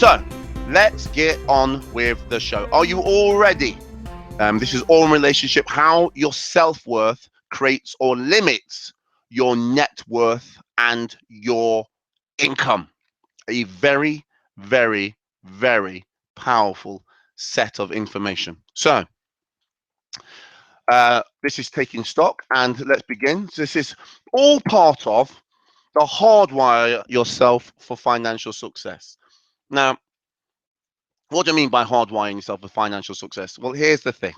So let's get on with the show. Are you all ready? This is all in relationship, how your self-worth creates or limits your net worth and your income. A very, very, very powerful set of information. So this is taking stock, and let's begin. This is all part of the hardwire yourself for financial success. Now, what do I mean by hardwiring yourself for financial success? Well, here's the thing.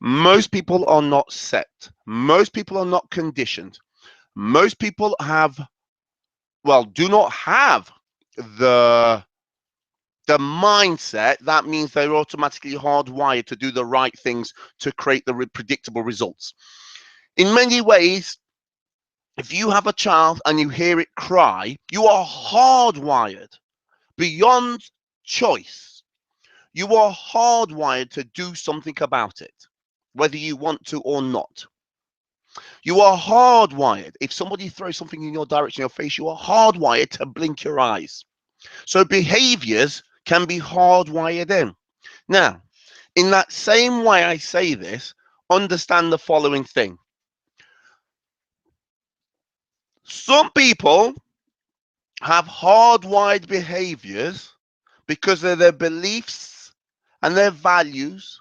Most people are not set. Most people are not conditioned. Most people do not have the mindset that means they're automatically hardwired to do the right things to create the predictable results. In many ways, if you have a child and you hear it cry, you are hardwired beyond choice. You are hardwired to do something about it, whether you want to or not. You are hardwired. If somebody throws something in your direction, your face, you are hardwired to blink your eyes. So behaviors can be hardwired in. Now, in that same way I say this, understand the following thing. Some people have hardwired behaviors because of their beliefs and their values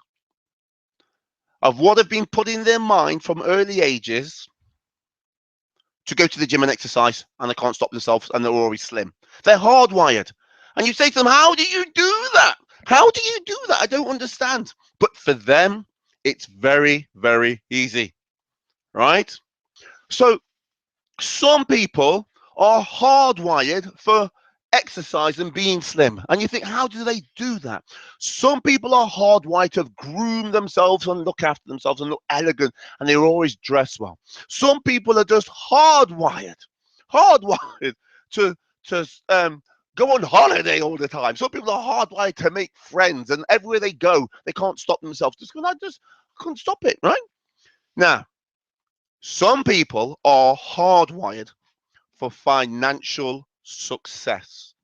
of what have been put in their mind from early ages to go to the gym and exercise, and they can't stop themselves, and they're always slim. They're hardwired. And you say to them, how do you do that? How do you do that? I don't understand. But for them, it's very, very easy, right? So some people are hardwired for exercise and being slim. And you think, how do they do that? Some people are hardwired to groom themselves and look after themselves and look elegant, and they're always dressed well. Some people are just hardwired to go on holiday all the time. Some people are hardwired to make friends, and everywhere they go, they can't stop themselves. I just couldn't stop it, right? Now, some people are hardwired for financial success.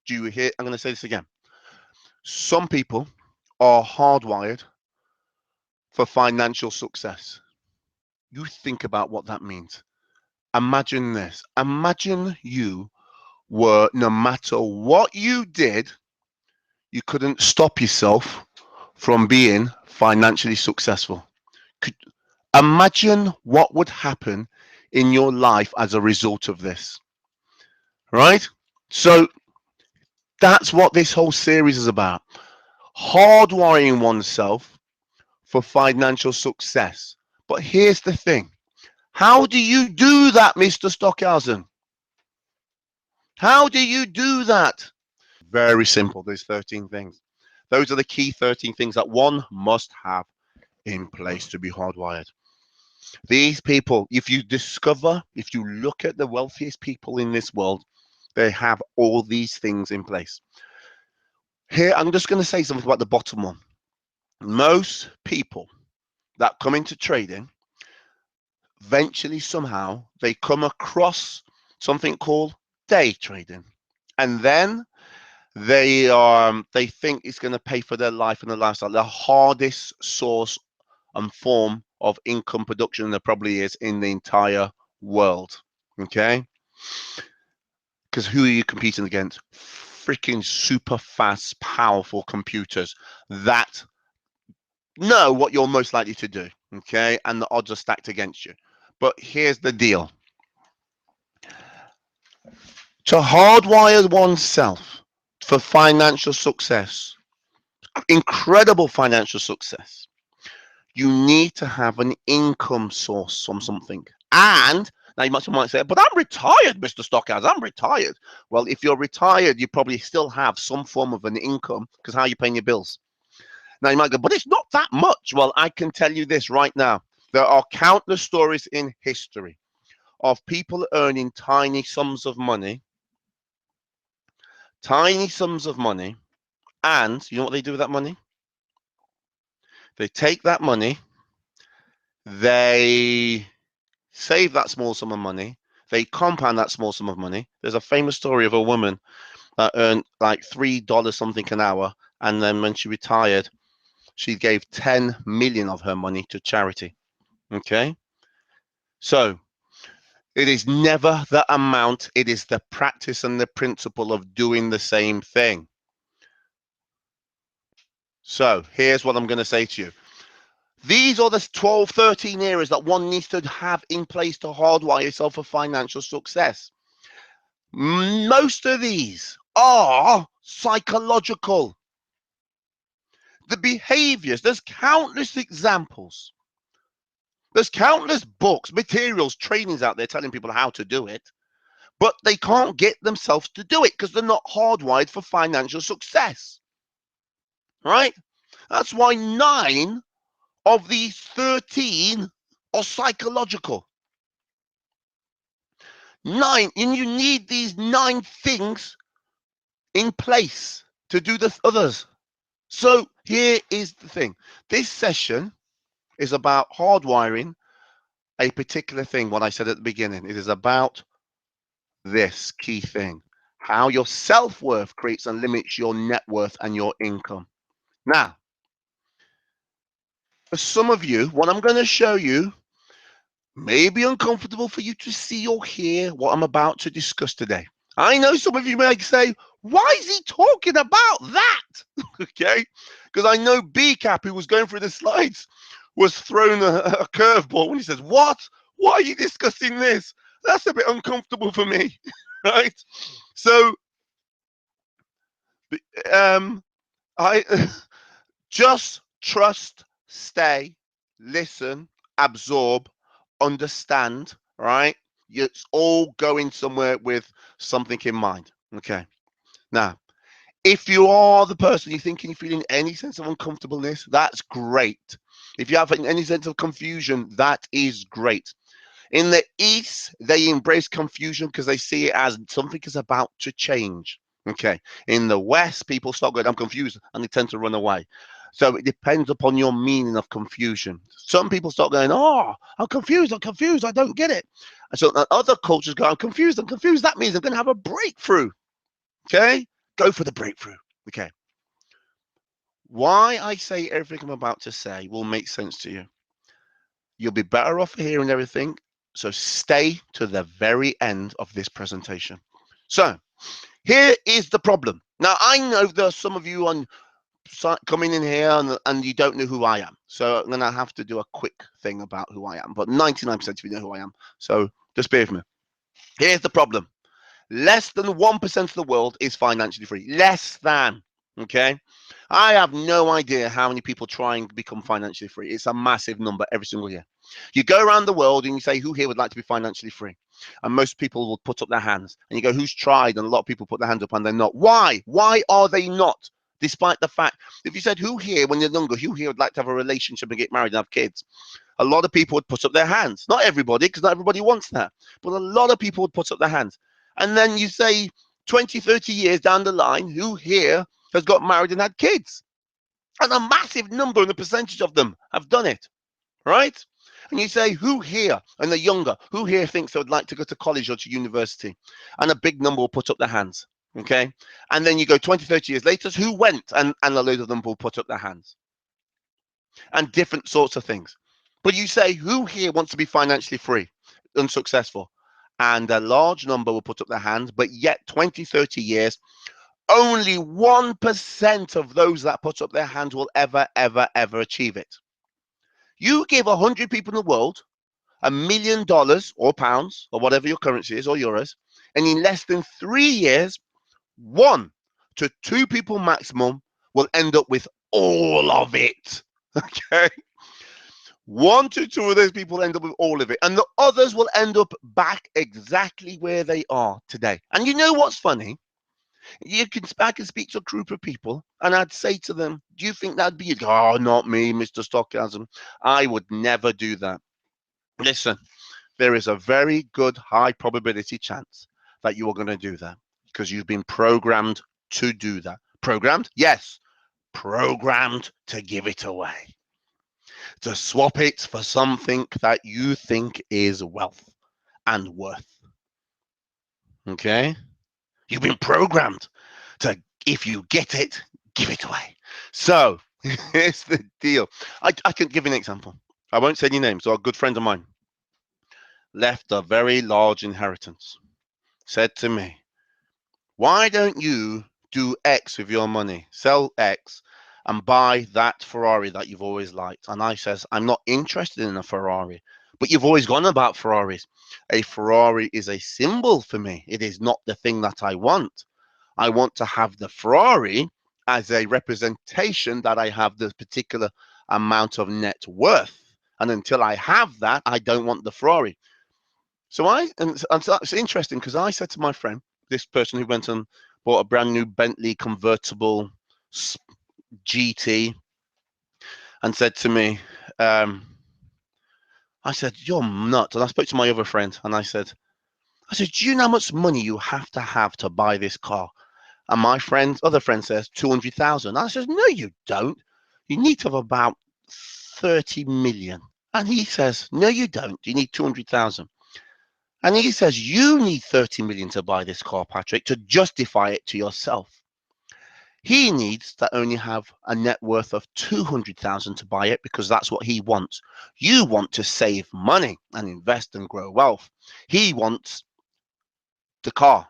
Do you hear? I'm going to say this again. Some people are hardwired for financial success. You think about what that means. Imagine this. Imagine you were, no matter what you did, you couldn't stop yourself from being financially successful. Imagine what would happen in your life as a result of this, right? So that's what this whole series is about. Hardwiring oneself for financial success. But here's the thing. How do you do that, Mr. Stockhausen? How do you do that? Very simple. There's 13 things. Those are the key 13 things that one must have in place to be hardwired. These people, if you look at the wealthiest people in this world, they have all these things in place. Here, I'm just going to say something about the bottom one. Most people that come into trading, eventually, somehow, they come across something called day trading. And then they think it's going to pay for their life and their lifestyle. The hardest source and form of income production there probably is in the entire world. Okay? Because who are you competing against? Freaking super fast, powerful computers that know what you're most likely to do. Okay? And the odds are stacked against you. But here's the deal. To hardwire oneself for financial success, incredible financial success, you need to have an income source from something. And now you might say, but I'm retired, Mr. Stockhausen, I'm retired. Well, if you're retired, you probably still have some form of an income, because how are you paying your bills? Now you might go, but it's not that much. Well, I can tell you this right now. There are countless stories in history of people earning tiny sums of money, and you know what they do with that money? They take that money, they save that small sum of money, they compound that small sum of money. There's a famous story of a woman that earned like $3 something an hour, and then when she retired, she gave 10 million of her money to charity. Okay, so it is never the amount, it is the practice and the principle of doing the same thing. So here's what I'm going to say to you. These are the 12, 13 areas that one needs to have in place to hardwire yourself for financial success. Most of these are psychological. The behaviors, there's countless examples. There's countless books, materials, trainings out there telling people how to do it, but they can't get themselves to do it because they're not hardwired for financial success. Right? That's why 9 of these 13 are psychological. 9, and you need these 9 things in place to do the others. So here is the thing. This session is about hardwiring a particular thing, what I said at the beginning. It is about this key thing, how your self-worth creates and limits your net worth and your income. Now, for some of you, what I'm going to show you may be uncomfortable for you to see or hear what I'm about to discuss today. I know some of you may say, why is he talking about that? Okay, because I know BCAP, who was going through the slides, was thrown a curveball when he says, what? Why are you discussing this? That's a bit uncomfortable for me, right? So, I just trust, stay, listen, absorb, understand, right? It's all going somewhere with something in mind. Okay. Now, if you are the person you're thinking, you're feeling any sense of uncomfortableness, that's great. If you have any sense of confusion, that is great. In the East, they embrace confusion because they see it as something is about to change. Okay. In the West, people start going, I'm confused, and they tend to run away. So it depends upon your meaning of confusion. Some people start going, oh, I'm confused, I don't get it. And so other cultures go, I'm confused, that means I'm going to have a breakthrough. Okay. Go for the breakthrough. Okay. Why I say everything I'm about to say will make sense to you. You'll be better off hearing everything. So stay to the very end of this presentation. So here is the problem. Now, I know there's some of you on coming in here and you don't know who I am. So I'm going to have to do a quick thing about who I am. But 99% of you know who I am. So just bear with me. Here's the problem. Less than 1% of the world is financially free. Less than. Okay. I have no idea how many people try and become financially free. It's a massive number every single year. You go around the world and you say, who here would like to be financially free? And most people will put up their hands. And you go, who's tried? And a lot of people put their hands up and they're not. Why? Why are they not? Despite the fact, if you said, who here, when you're younger, who here would like to have a relationship and get married and have kids? A lot of people would put up their hands. Not everybody, because not everybody wants that. But a lot of people would put up their hands. And then you say 20, 30 years down the line, who here has got married and had kids? And a massive number and a percentage of them have done it, right? And you say, who here, and the younger, who here thinks they would like to go to college or to university? And a big number will put up their hands, okay? And then you go 20, 30 years later, who went? And a load of them will put up their hands. And different sorts of things. But you say, who here wants to be financially free and successful? And a large number will put up their hands, but yet 20, 30 years, only 1% of those that put up their hands will ever, ever, ever achieve it. You give 100 people in the world $1 million or pounds or whatever your currency is or euros, and in less than 3 years, 1 to 2 people maximum will end up with all of it. Okay. 1 to 2 of those people end up with all of it, and the others will end up back exactly where they are today. And you know what's funny? I can speak to a group of people, and I'd say to them, "Do you think that'd be you?" Oh, not me, Mr. Stockhausen. I would never do that. Listen, there is a very good high probability chance that you are going to do that because you've been programmed to do that. Programmed? Yes. Programmed to give it away, to swap it for something that you think is wealth and worth. Okay? You've been programmed. to, if you get it, give it away. So here's the deal. I can give you an example. I won't say any names. So a good friend of mine left a very large inheritance. Said to me, why don't you do X with your money? Sell X and buy that Ferrari that you've always liked. And I says, I'm not interested in a Ferrari, but you've always gone about Ferraris. A Ferrari is a symbol for me. It is not the thing that I want. I want to have the Ferrari as a representation that I have the particular amount of net worth. And until I have that, I don't want the Ferrari. So so it's interesting because I said to my friend, this person who went and bought a brand new Bentley convertible GT, and said to me, I said, you're nuts. And I spoke to my other friend and I said, do you know how much money you have to buy this car? And my other friend says 200,000. I says, no, you don't. You need to have about 30 million. And he says, no, you don't. You need 200,000. And he says, you need 30 million to buy this car, Patrick, to justify it to yourself. He needs to only have a net worth of 200,000 to buy it because that's what he wants. You want to save money and invest and grow wealth. He wants the car.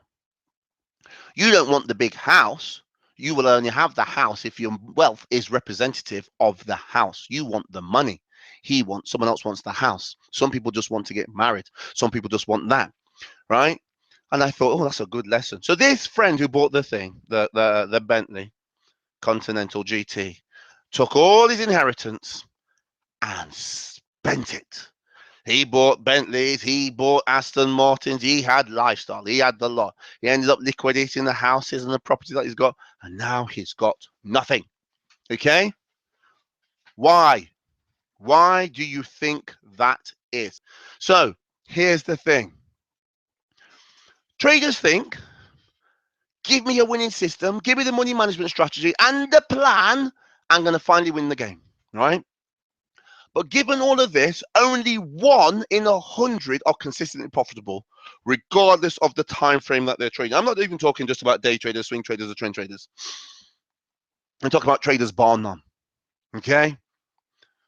You don't want the big house. You will only have the house if your wealth is representative of the house. You want the money. Someone else wants the house. Some people just want to get married. Some people just want that, right? And I thought, oh, that's a good lesson. So this friend who bought the thing, the Bentley Continental GT, took all his inheritance and spent it. He bought Bentleys, he bought Aston Martins, he had lifestyle, he had the lot. He ended up liquidating the houses and the property that he's got, and now he's got nothing. Okay? Why? Why do you think that is? So here's the thing. Traders think, give me a winning system, give me the money management strategy and the plan, I'm going to finally win the game, right? But given all of this, only 1 in 100 are consistently profitable, regardless of the time frame that they're trading. I'm not even talking just about day traders, swing traders, or trend traders. I'm talking about traders bar none. Okay?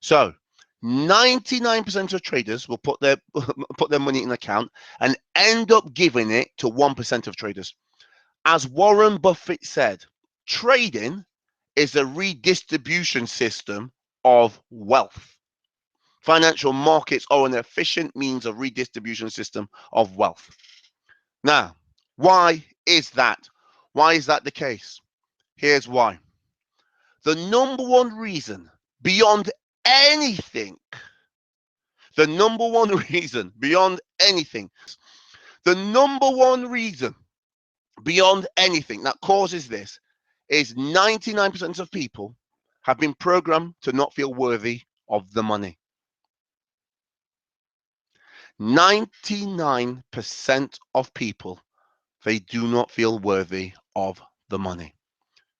So 99% of traders will put their money in an account and end up giving it to 1% of traders. As Warren Buffett said, trading is a redistribution system of wealth. Financial markets are an efficient means of redistribution system of wealth. Now, why is that? Why is that the case? Here's why. The number one reason beyond anything, the number one reason beyond anything, the number one reason beyond anything that causes this is 99% of people have been programmed to not feel worthy of the money. 99% of people, they do not feel worthy of the money.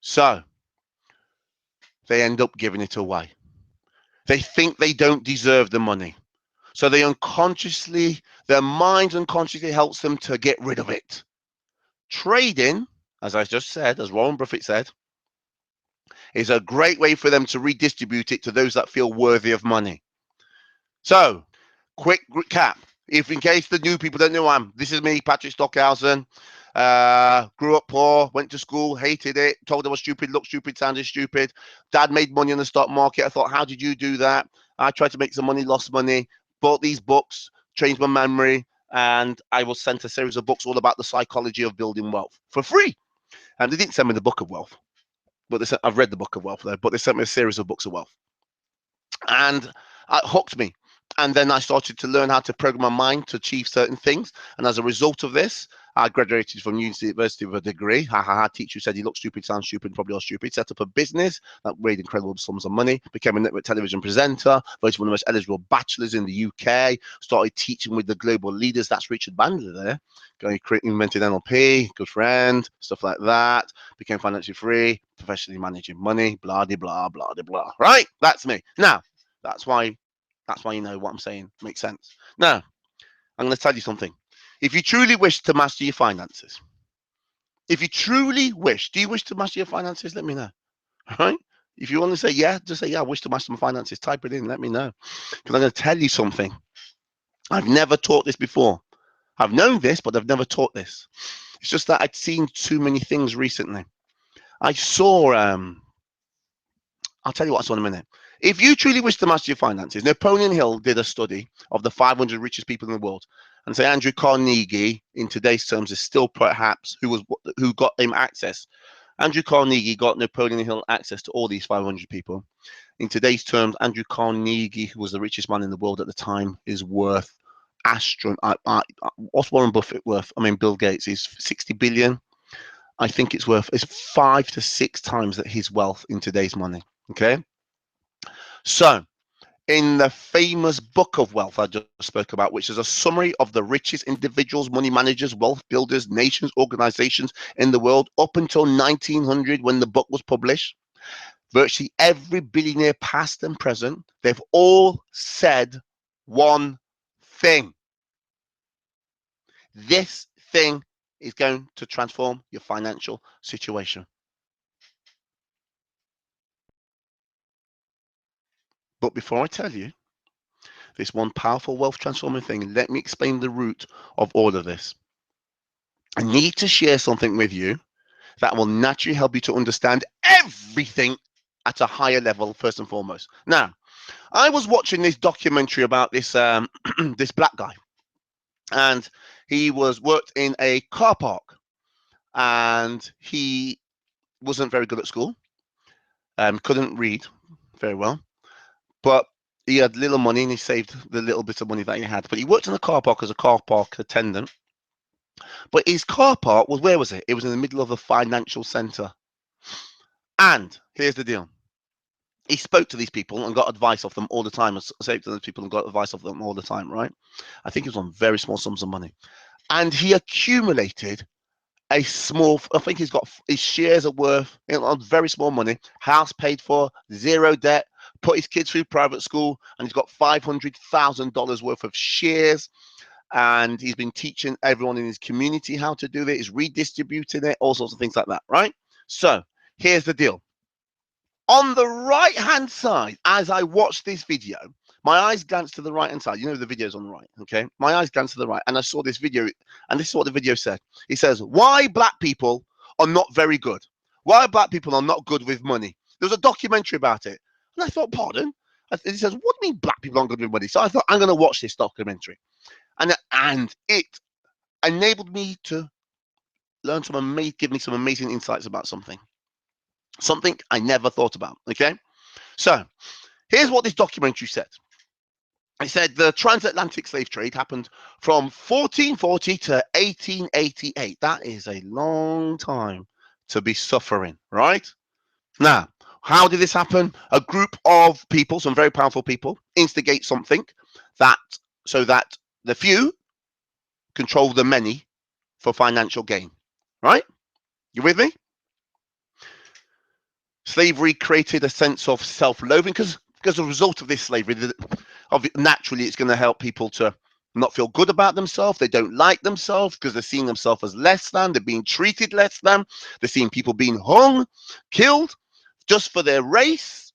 So they end up giving it away. They think they don't deserve the money. So they unconsciously, their mind unconsciously helps them to get rid of it. Trading, as I just said, as Warren Buffett said, is a great way for them to redistribute it to those that feel worthy of money. So, quick recap. If in case the new people don't know this is me, Patrick Stockhausen. Grew up poor, went to school, hated it, told I was stupid, looked stupid, sounded stupid. Dad made money in the stock market. I thought, how did you do that? I tried to make some money, lost money, bought these books, changed my memory, and I was sent a series of books all about the psychology of building wealth for free. And they didn't send me the book of wealth, but I've read the book of wealth though, but they sent me a series of books of wealth. And it hooked me. And then I started to learn how to program my mind to achieve certain things. And as a result of this, I graduated from university with a degree. Teacher said he looked stupid, sounds stupid, probably all stupid. Set up a business that made incredible sums of money. Became a network television presenter. Voted one of the most eligible bachelors in the UK. Started teaching with the global leaders. That's Richard Bandler there. Invented NLP, good friend, stuff like that. Became financially free, professionally managing money, blah, blah, blah, blah, blah. Right? That's me. Now, that's why you know what I'm saying makes sense. Now, I'm going to tell you something. If you truly wish to master your finances, If you truly wish, do you wish to master your finances? Let me know. Right? If you want to say yeah, just say yeah, I wish to master my finances. Type it in, let me know. Because I'm going to tell you something. I've never taught this before. I've known this, but I've never taught this. It's just that I'd seen too many things recently. I saw, I'll tell you what I saw in a minute. If you truly wish to master your finances, Napoleon Hill did a study of the 500 richest people in the world, and say Andrew Carnegie, in today's terms, is still perhaps who got him access. Andrew Carnegie got Napoleon Hill access to all these 500 people. In today's terms, Andrew Carnegie, who was the richest man in the world at the time, is worth what's Warren Buffett worth? I mean, Bill Gates is 60 billion. I think it's 5 to 6 times that his wealth in today's money. Okay, so in the famous book of wealth I just spoke about, which is a summary of the richest individuals, money managers, wealth builders, nations, organizations in the world up until 1900 when the book was published, virtually every billionaire past and present, they've all said one thing. This thing is going to transform your financial situation. But before I tell you this one powerful wealth transforming thing, let me explain the root of all of this. I need to share something with you that will naturally help you to understand everything at a higher level, first and foremost. Now, I was watching this documentary about this this black guy, and he was worked in a car park, and he wasn't very good at school, couldn't read very well, but he had little money and he saved the little bit of money that he had. But he worked in a car park as a car park attendant. But his car park was, where was it? It was in the middle of a financial center. And here's the deal. He spoke to these people and got advice off them all the time. Spoke to those people and got advice off them all the time, right? I think it was on very small sums of money. And he accumulated a small, I think he's got his shares are worth on very small money, house paid for, zero debt, put his kids through private school, and he's got $500,000 worth of shares. And he's been teaching everyone in his community how to do it. He's redistributing it, all sorts of things like that, right? So here's the deal. On the right hand side, as I watched this video, my eyes glanced to the right hand side. You know, the video's on the right. Okay. My eyes glanced to the right and I saw this video. And this is what the video said. It says, why black people are not very good. Why black people are not good with money. There was a documentary about it. And I thought, pardon? It says, what do you mean black people aren't good with money? So I thought, I'm going to watch this documentary. And it enabled me to learn give me some amazing insights about something I never thought about. Okay, so here's what this documentary said. It said the transatlantic slave trade happened from 1440 to 1888. That is a long time to be suffering, right? Now, how did this happen? A group of people, some very powerful people, instigate something that so that the few control the many for financial gain, right? You with me? Slavery created a sense of self-loathing because as a result of this slavery, naturally it's going to help people to not feel good about themselves. They don't like themselves because they're seeing themselves as less than. They're being treated less than. They're seeing people being hung, killed just for their race,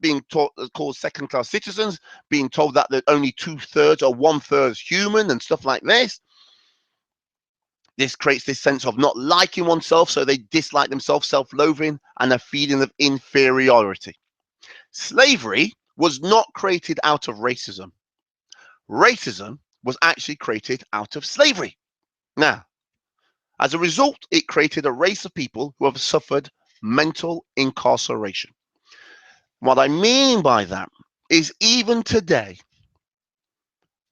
being called second-class citizens, being told that they're only 2/3 or 1/3 human and stuff like this. This creates this sense of not liking oneself, so they dislike themselves, self-loathing, and a feeling of inferiority. Slavery was not created out of racism. Racism was actually created out of slavery. Now, as a result, it created a race of people who have suffered mental incarceration. What I mean by that is even today,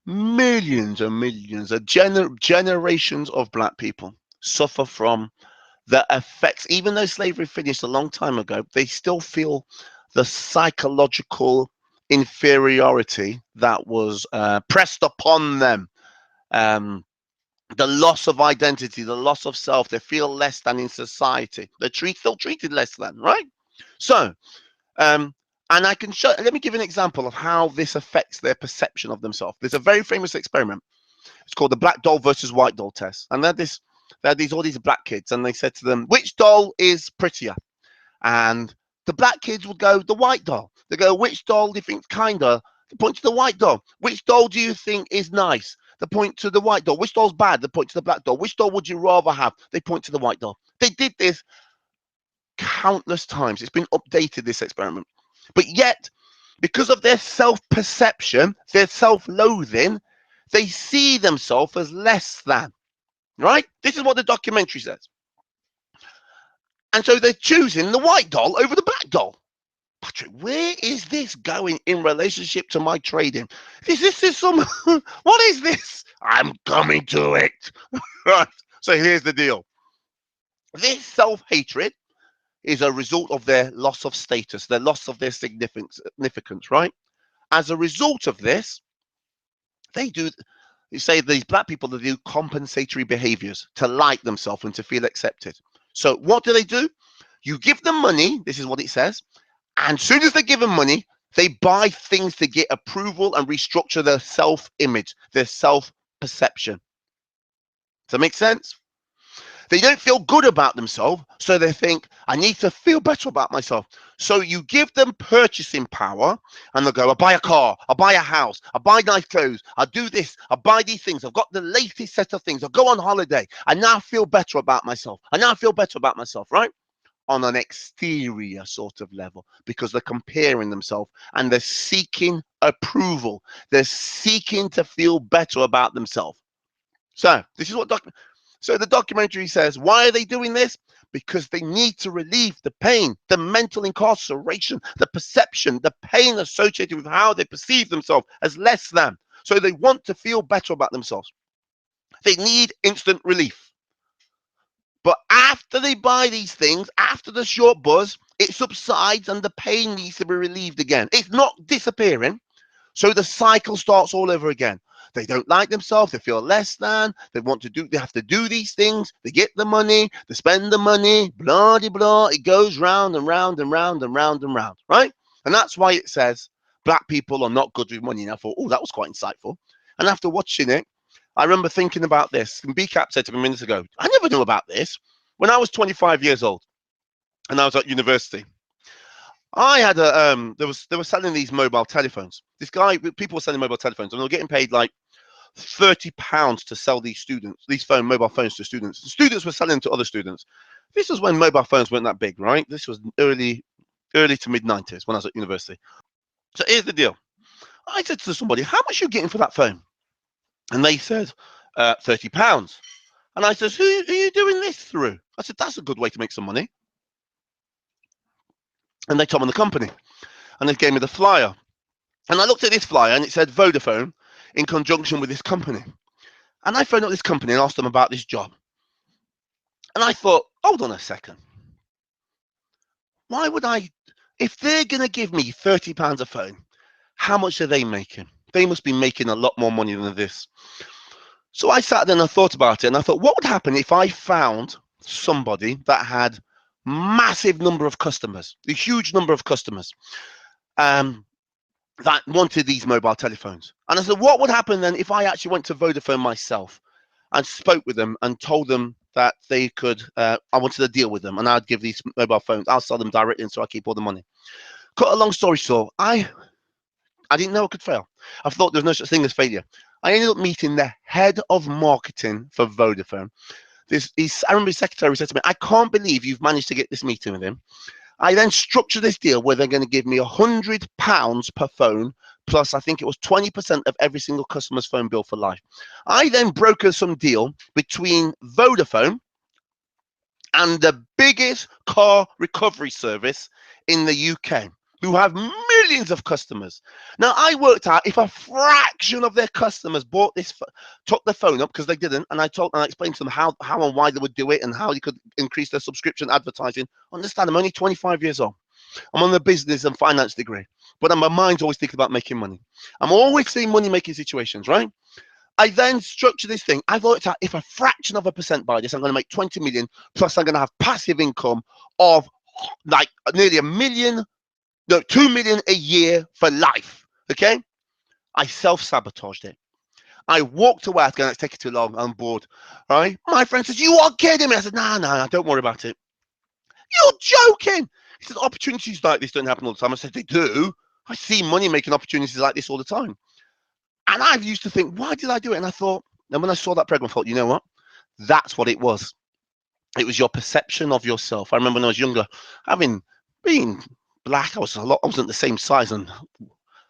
millions and millions of generations of black people suffer from the effects. Even though slavery finished a long time ago, they still feel the psychological inferiority that was pressed upon them. The loss of identity, the loss of self. They feel less than in society. They're still treated less than, right? So, and I can show. Let me give an example of how this affects their perception of themselves. There's a very famous experiment. It's called the black doll versus white doll test, and that this They had all these black kids, and they said to them, which doll is prettier? And the black kids would go, the white doll. They go, which doll do you think's kinder? They point to the white doll. Which doll do you think is nice? They point to the white doll. Which doll's bad? They point to the black doll. Which doll would you rather have? They point to the white doll. They did this countless times. It's been updated, this experiment. But yet, because of their self-perception, their self-loathing, they see themselves as less than. Right? This is what the documentary says. And so they're choosing the white doll over the black doll. Patrick, where is this going in relationship to my trading? This is some, what is this? I'm coming to it. Right. So here's the deal. This self-hatred is a result of their loss of status, their loss of their significance, right? As a result of this, you say these black people, they do compensatory behaviors to like themselves and to feel accepted. So what do? You give them money, this is what it says, and as soon as they give them money, they buy things to get approval and restructure their self-image, their self-perception. Does that make sense? They don't feel good about themselves, so they think, I need to feel better about myself. So you give them purchasing power, and they'll go, I'll buy a car, I'll buy a house, I'll buy nice clothes, I'll do this, I'll buy these things, I've got the latest set of things, I'll go on holiday, I now feel better about myself. Right? On an exterior sort of level, because they're comparing themselves and they're seeking approval. They're seeking to feel better about themselves. So this is what so the documentary says, why are they doing this? Because they need to relieve the pain, the mental incarceration, the perception, the pain associated with how they perceive themselves as less than. So they want to feel better about themselves. They need instant relief. But after they buy these things, after the short buzz, it subsides and the pain needs to be relieved again. It's not disappearing. So the cycle starts all over again. They don't like themselves. They feel less than. They have to do these things. They get the money. They spend the money. Blah, de, blah. It goes round and round and round and round and round. Right? And that's why it says black people are not good with money. And I thought, oh, that was quite insightful. And after watching it, I remember thinking about this. And BCAP said to me minutes ago, I never knew about this. When I was 25 years old and I was at university, I had they were selling these mobile telephones. People were selling mobile telephones, and they were getting paid like £30 to sell these mobile phones to students. The students were selling to other students. This was when mobile phones weren't that big, right? This was early to mid 90s when I was at university. So here's the deal. I said to somebody, how much are you getting for that phone? And they said, £30. And I said, who are you doing this through? I said, that's a good way to make some money. And they told me the company. And they gave me the flyer. And I looked at this flyer and it said Vodafone in conjunction with this company. And I phoned up this company and asked them about this job. And I thought, hold on a second. Why would if they're going to give me £30 a phone, how much are they making? They must be making a lot more money than this. So I sat there and I thought about it. And I thought, what would happen if I found somebody that had massive number of customers, a huge number of customers, that wanted these mobile telephones? And I said, what would happen then if I actually went to Vodafone myself and spoke with them and told them that they could, I wanted to deal with them and I'd give these mobile phones, I'll sell them directly and so I keep all the money. Cut a long story short, I didn't know I could fail. I thought there was no such thing as failure. I ended up meeting the head of marketing for Vodafone. I remember his secretary said to me, I can't believe you've managed to get this meeting with him. I then structured this deal where they're going to give me £100 per phone, plus I think it was 20% of every single customer's phone bill for life. I then brokered some deal between Vodafone and the biggest car recovery service in the UK, who have millions of customers. Now, I worked out if a fraction of their customers took the phone up, because they didn't, and I explained to them how and why they would do it and how you could increase their subscription advertising. Understand, I'm only 25 years old. I'm on a business and finance degree, but my mind's always thinking about making money. I'm always seeing money-making situations, right? I then structured this thing. I worked out if a fraction of a percent buy this, I'm going to make 20 million, plus I'm going to have passive income of like nearly 2 million a year for life. Okay? I self-sabotaged it. I walked away. I was going, let's take it too long. I'm bored. Right? My friend says, you are kidding me. I said, no, don't worry about it. You're joking. He said, opportunities like this don't happen all the time. I said, they do. I see money making opportunities like this all the time. And I used to think, why did I do it? And I thought, and when I saw that program, I thought, you know what? That's what it was. It was your perception of yourself. I remember when I was younger, having been black, I wasn't the same size and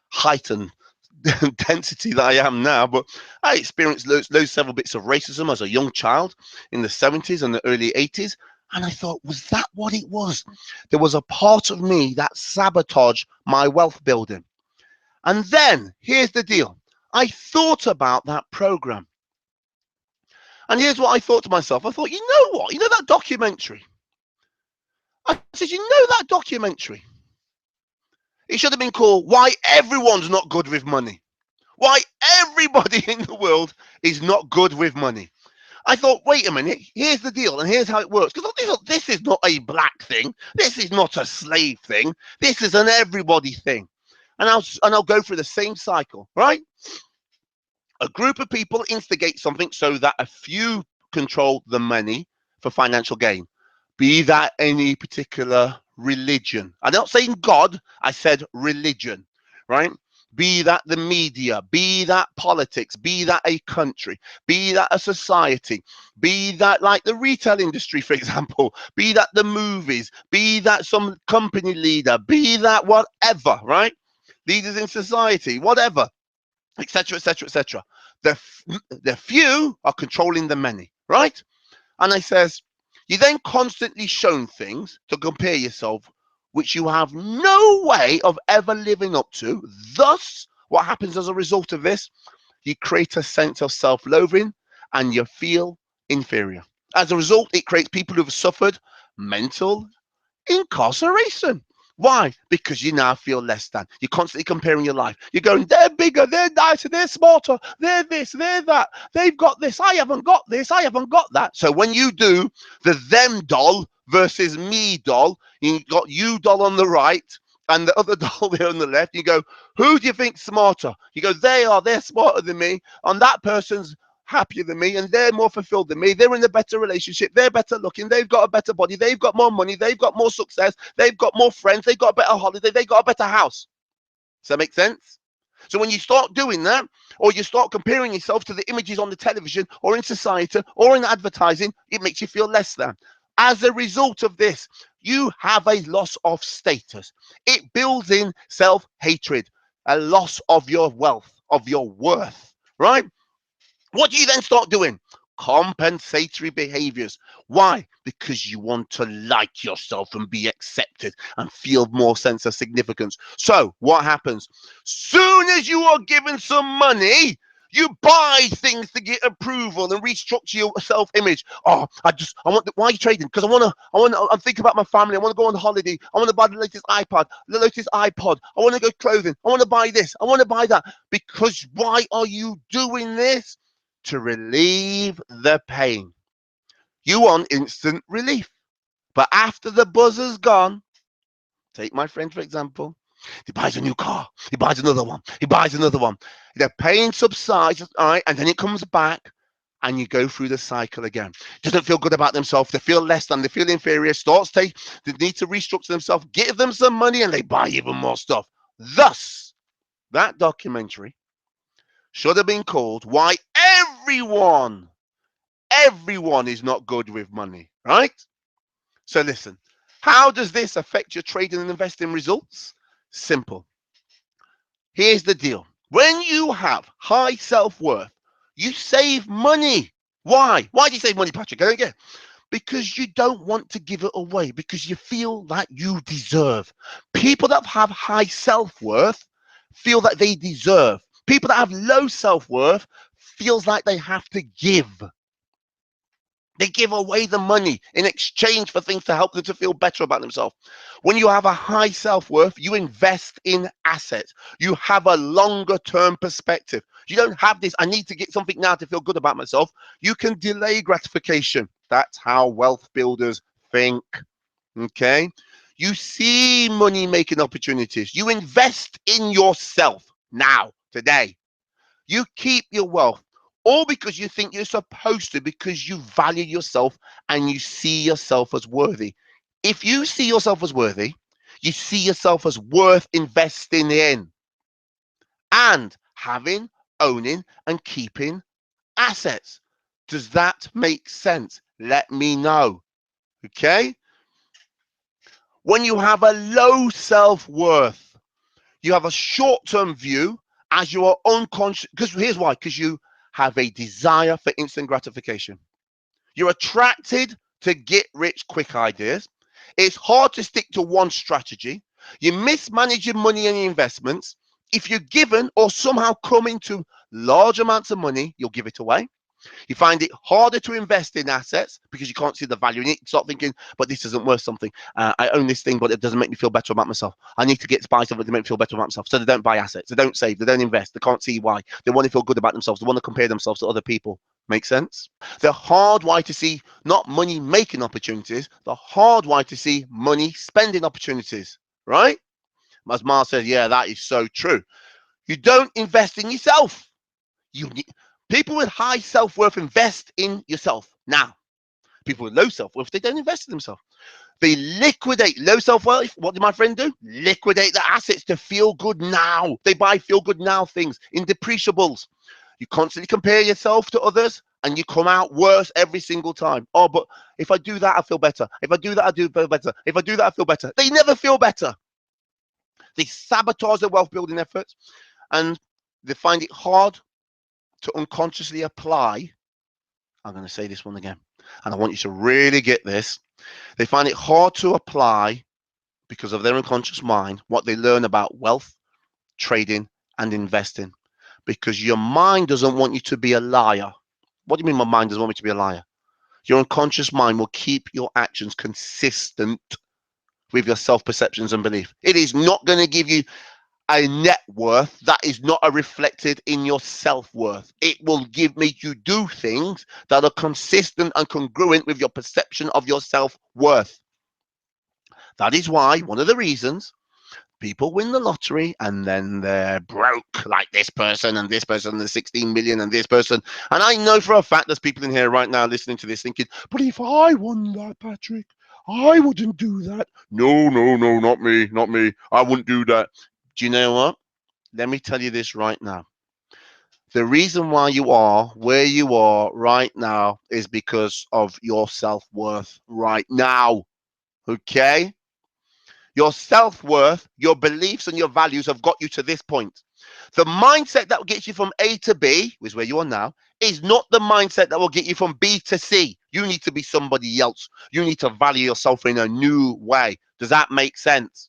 height and density that I am now, but I experienced several bits of racism as a young child in the 70s and the early 80s. And I thought, was that what it was? There was a part of me that sabotaged my wealth building. And then here's the deal. I thought about that program. And here's what I thought to myself. I thought, you know what? You know that documentary? I said, you know that documentary? It should have been called Why Everyone's Not Good with Money. Why everybody in the world is not good with money. I thought, wait a minute, here's the deal, and here's how it works. Because this is not a black thing. This is not a slave thing. This is an everybody thing. And I'll go through the same cycle, right? A group of people instigate something so that a few control the money for financial gain. Be that any particular religion. I'm not saying God, I said religion, right? Be that the media, be that politics, be that a country, be that a society, be that like the retail industry, for example, be that the movies, be that some company leader, be that whatever, right? Leaders in society, whatever, etc., etc., etc. The few are controlling the many, right? And I says, you then constantly shown things to compare yourself, which you have no way of ever living up to. Thus, what happens as a result of this? You create a sense of self-loathing and you feel inferior. As a result, it creates people who have suffered mental incarceration. Why? Because you now feel less than. You're constantly comparing your life. You're going, they're bigger, they're nicer, they're smarter, they're this, they're that. They've got this. I haven't got this. I haven't got that. So when you do the them doll versus me doll, you got you doll on the right and the other doll there on the left. You go, who do you think's smarter? You go, they're smarter than me. And that person's happier than me and they're more fulfilled than me. They're in a better relationship. They're better looking. They've got a better body. They've got more money. They've got more success. They've got more friends. They've got a better holiday. They've got a better house. Does that make sense? So when you start doing that, or you start comparing yourself to the images on the television or in society or in advertising, it makes you feel less than. As a result of this, you have a loss of status. It builds in self-hatred, a loss of your wealth, of your worth, right? What do you then start doing? Compensatory behaviors. Why? Because you want to like yourself and be accepted and feel more sense of significance. So what happens? Soon as you are given some money, you buy things to get approval and restructure your self-image. Oh, why are you trading? Because I'm thinking about my family. I want to go on holiday. I want to buy the latest iPad, the latest iPod. I want to go clothing. I want to buy this. I want to buy that. Because why are you doing this? To relieve the pain. You want instant relief. But after the buzzer's gone, take my friend for example, he buys a new car, he buys another one, he buys another one. The pain subsides, all right, and then it comes back and you go through the cycle again. Doesn't feel good about themselves, they feel less than, they feel inferior, they need to restructure themselves, give them some money and they buy even more stuff. Thus, that documentary should have been called Why Everyone is Not Good with Money, right? So listen, how does this affect your trading and investing results? Simple. Here's the deal. When you have high self-worth, you save money. Why? Why do you save money, Patrick? I don't get it. Because you don't want to give it away, because you feel that you deserve. People that have high self-worth feel that they deserve. People that have low self-worth feels like they have to give. They give away the money in exchange for things to help them to feel better about themselves. When you have a high self-worth, you invest in assets. You have a longer term perspective. You don't have this, I need to get something now to feel good about myself. You can delay gratification. That's how wealth builders think. Okay. You see money making opportunities. You invest in yourself now, today. You keep your wealth. Or because you think you're supposed to, because you value yourself and you see yourself as worthy. If you see yourself as worthy, you see yourself as worth investing in and having, owning, and keeping assets. Does that make sense? Let me know. Okay? When you have a low self-worth, you have a short-term view as you are unconscious. Because here's why, because you have a desire for instant gratification. You're attracted to get rich quick ideas. It's hard to stick to one strategy. You mismanage your money and your investments. If you're given or somehow come into large amounts of money, you'll give it away. You find it harder to invest in assets because you can't see the value in it. You start thinking, but this isn't worth something. I own this thing, but it doesn't make me feel better about myself. I need to buy something to make me feel better about myself. So they don't buy assets. They don't save. They don't invest. They can't see why. They want to feel good about themselves. They want to compare themselves to other people. Make sense? The hard way to see not money making opportunities, the hard way to see money spending opportunities, right? As Mars says, yeah, that is so true. You don't invest in yourself. You People with high self-worth invest in yourself now. People with low self-worth, they don't invest in themselves. They liquidate low self-worth. What did my friend do? Liquidate the assets to feel good now. They buy feel good now things in depreciables. You constantly compare yourself to others and you come out worse every single time. Oh, but if I do that, I feel better. If I do that, I do feel better. If I do that, I feel better. They never feel better. They sabotage their wealth building efforts and they find it hard to unconsciously apply. I'm going to say this one again, and I want you to really get this. They find it hard to apply because of their unconscious mind what they learn about wealth, trading, and investing. Because your mind doesn't want you to be a liar. What do you mean my mind doesn't want me to be a liar? Your unconscious mind will keep your actions consistent with your self-perceptions and belief. It is not going to give you a net worth that is not reflected in your self-worth. It will make you do things that are consistent and congruent with your perception of your self-worth. That is why one of the reasons people win the lottery and then they're broke, like this person and this person, the 16 million and this person. And I know for a fact there's people in here right now listening to this thinking, but if I won that, Patrick, I wouldn't do that. No, no, no, not me, not me. I wouldn't do that. Do you know what? Let me tell you this right now. The reason why you are where you are right now is because of your self-worth right now. Okay? Your self-worth, your beliefs and your values have got you to this point. The mindset that will get you from A to B, which is where you are now, is not the mindset that will get you from B to C. You need to be somebody else. You need to value yourself in a new way. Does that make sense?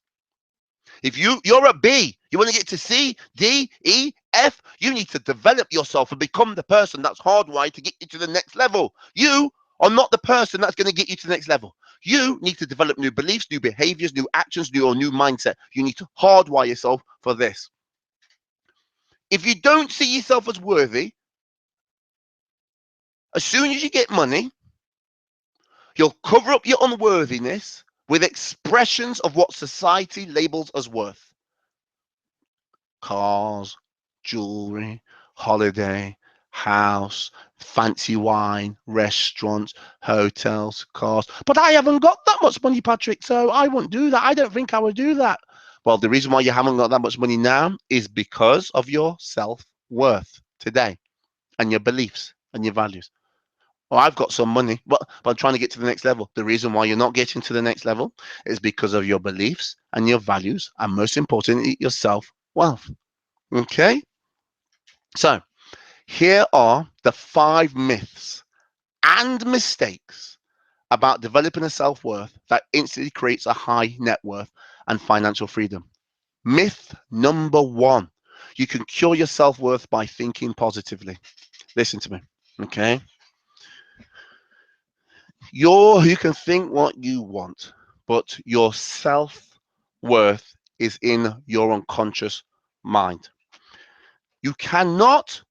If you're a B, you want to get to C, D, E, F, you need to develop yourself and become the person that's hardwired to get you to the next level. You are not the person that's going to get you to the next level. You need to develop new beliefs, new behaviors, new actions, new mindset. You need to hardwire yourself for this. If you don't see yourself as worthy, as soon as you get money, you'll cover up your unworthiness with expressions of what society labels as worth. Cars, jewelry, holiday, house, fancy wine, restaurants, hotels, cars. But I haven't got that much money, Patrick, so I won't do that. I don't think I would do that. Well, the reason why you haven't got that much money now is because of your self-worth today and your beliefs and your values. Oh, I've got some money, but I'm trying to get to the next level. The reason why you're not getting to the next level is because of your beliefs and your values, and most importantly, your self-worth. Okay? So, here are the 5 myths and mistakes about developing a self-worth that instantly creates a high net worth and financial freedom. Myth number 1. You can cure your self-worth by thinking positively. Listen to me, okay? You can think what you want, but your self-worth is in your unconscious mind. You cannot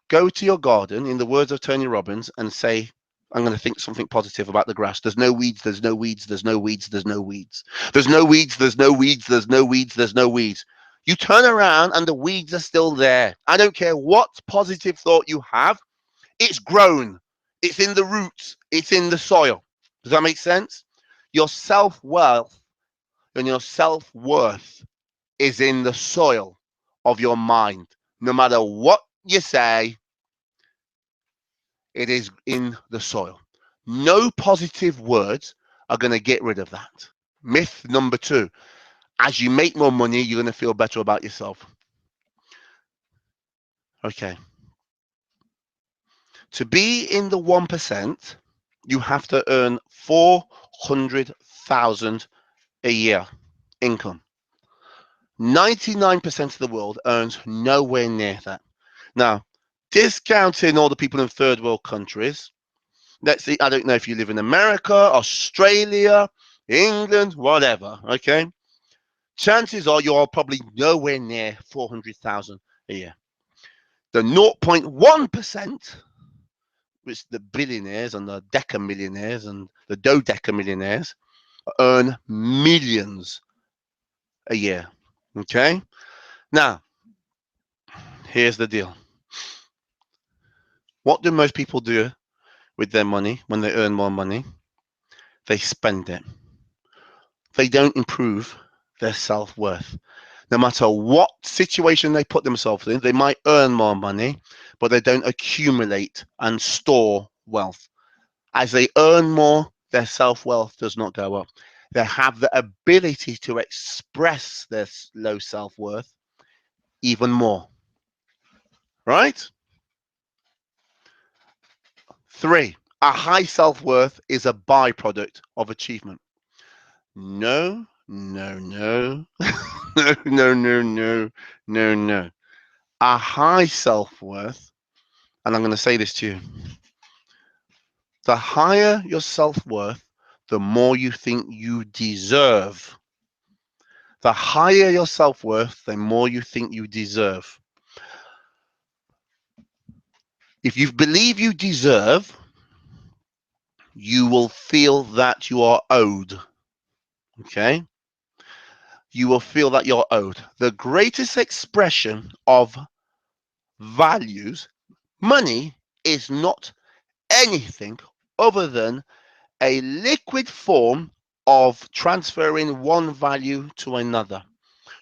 go to your garden, in the words of Tony Robbins, and say, I'm going to think something positive about the grass. There's no weeds, there's no weeds, there's no weeds, there's no weeds. There's no weeds, there's no weeds, there's no weeds, there's no weeds. You turn around and the weeds are still there. I don't care what positive thought you have. It's grown. It's in the roots. It's in the soil. Does that make sense? Your self-wealth and your self-worth is in the soil of your mind. No matter what you say, it is in the soil. No positive words are going to get rid of that. Myth number 2. As you make more money, you're going to feel better about yourself. Okay. To be in the 1%, you have to earn 400,000 a year income. 99% of the world earns nowhere near that. Now, discounting all the people in third world countries, let's see, I don't know if you live in America, Australia, England, whatever, okay? Chances are you're probably nowhere near 400,000 a year. The 0.1%, which the billionaires and the decamillionaires and the dodecamillionaires earn millions a year, okay? Now, here's the deal. What do most people do with their money when they earn more money? They spend it. They don't improve their self-worth. No matter what situation they put themselves in, they might earn more money, but they don't accumulate and store wealth. As they earn more, their self-wealth does not go up. They have the ability to express their low self-worth even more. Right? 3, a high self-worth is a byproduct of achievement. No, no, no, no, no, no, no, no, no. A high self-worth, and I'm going to say this to you, the higher your self-worth, the more you think you deserve. The higher your self-worth, the more you think you deserve. If you believe you deserve, you will feel that you are owed. Okay? You will feel that you're owed. The greatest expression of values, money, is not anything other than a liquid form of transferring one value to another.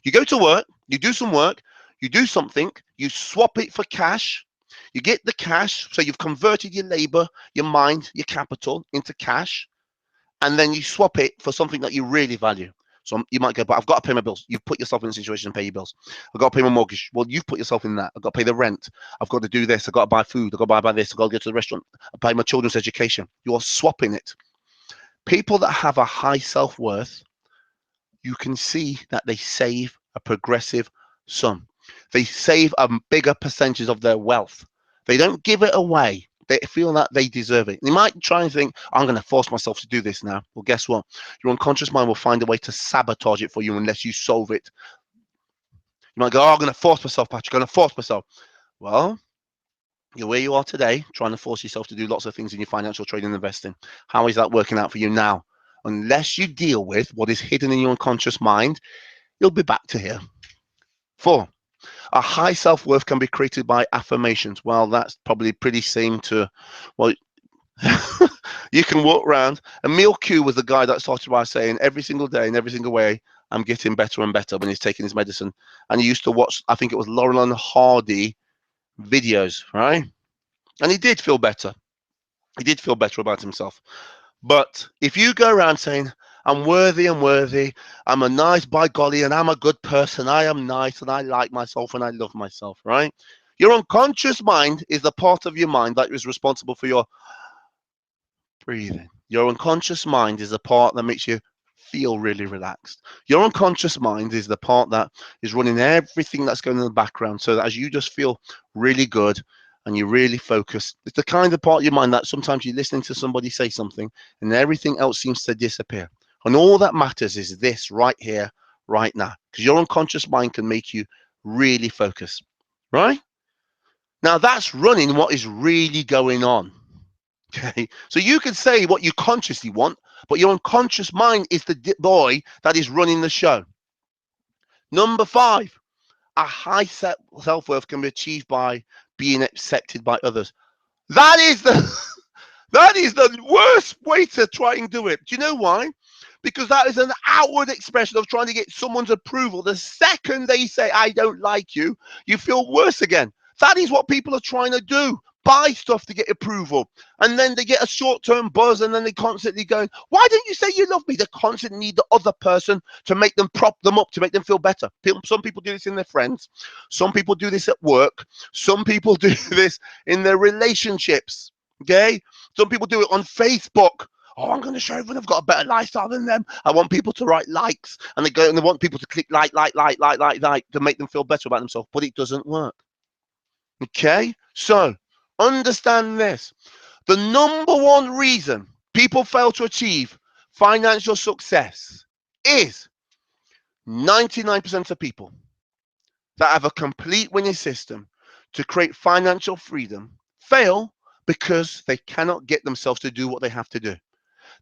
You go to work, you do some work, you do something, you swap it for cash, you get the cash, so you've converted your labor, your mind, your capital into cash, and then you swap it for something that you really value. So you might go, but I've got to pay my bills. You've put yourself in a situation to pay your bills. I've got to pay my mortgage. Well, you've put yourself in that. I've got to pay the rent. I've got to do this. I've got to buy food. I've got to buy this. I've got to go to the restaurant. I pay my children's education. You are swapping it. People that have a high self-worth, you can see that they save a progressive sum. They save a bigger percentage of their wealth. They don't give it away. They feel that they deserve it. They might try and think, I'm going to force myself to do this now. Well, guess what? Your unconscious mind will find a way to sabotage it for you unless you solve it. You might go, oh, I'm going to force myself, Patrick. I'm going to force myself. Well, you're where you are today, trying to force yourself to do lots of things in your financial trading and investing. How is that working out for you now? Unless you deal with what is hidden in your unconscious mind, you'll be back to here. 4, a high self-worth can be created by affirmations. Well, that's probably pretty same to, well, you can walk around. Emil Q was the guy that started by saying every single day in every single way, I'm getting better and better when he's taking his medicine. And he used to watch, I think it was Laurel and Hardy videos, right? And he did feel better. He did feel better about himself. But if you go around saying, I'm worthy, I'm a nice, by golly, and I'm a good person, I am nice, and I like myself, and I love myself, right? Your unconscious mind is the part of your mind that is responsible for your breathing. Your unconscious mind is the part that makes you feel really relaxed. Your unconscious mind is the part that is running everything that's going in the background, so that as you just feel really good and you really focus, it's the kind of part of your mind that sometimes you're listening to somebody say something and everything else seems to disappear. And all that matters is this right here, right now, because your unconscious mind can make you really focus, right? Now that's running what is really going on. Okay, so you can say what you consciously want, but your unconscious mind is the boy that is running the show. Number 5, a high self-worth can be achieved by being accepted by others. That is the that is the worst way to try and do it. Do you know why? Because that is an outward expression of trying to get someone's approval. The second they say, I don't like you, you feel worse again. That is what people are trying to do. Buy stuff to get approval. And then they get a short-term buzz and then they constantly going, why don't you say you love me? They constantly need the other person to make them prop them up, to make them feel better. Some people do this in their friends. Some people do this at work. Some people do this in their relationships. Okay? Some people do it on Facebook. Oh, I'm going to show everyone I've got a better lifestyle than them. I want people to write likes, and they want people to click like to make them feel better about themselves. But it doesn't work. Okay, so understand this: the number one reason people fail to achieve financial success is 99% of people that have a complete winning system to create financial freedom fail because they cannot get themselves to do what they have to do.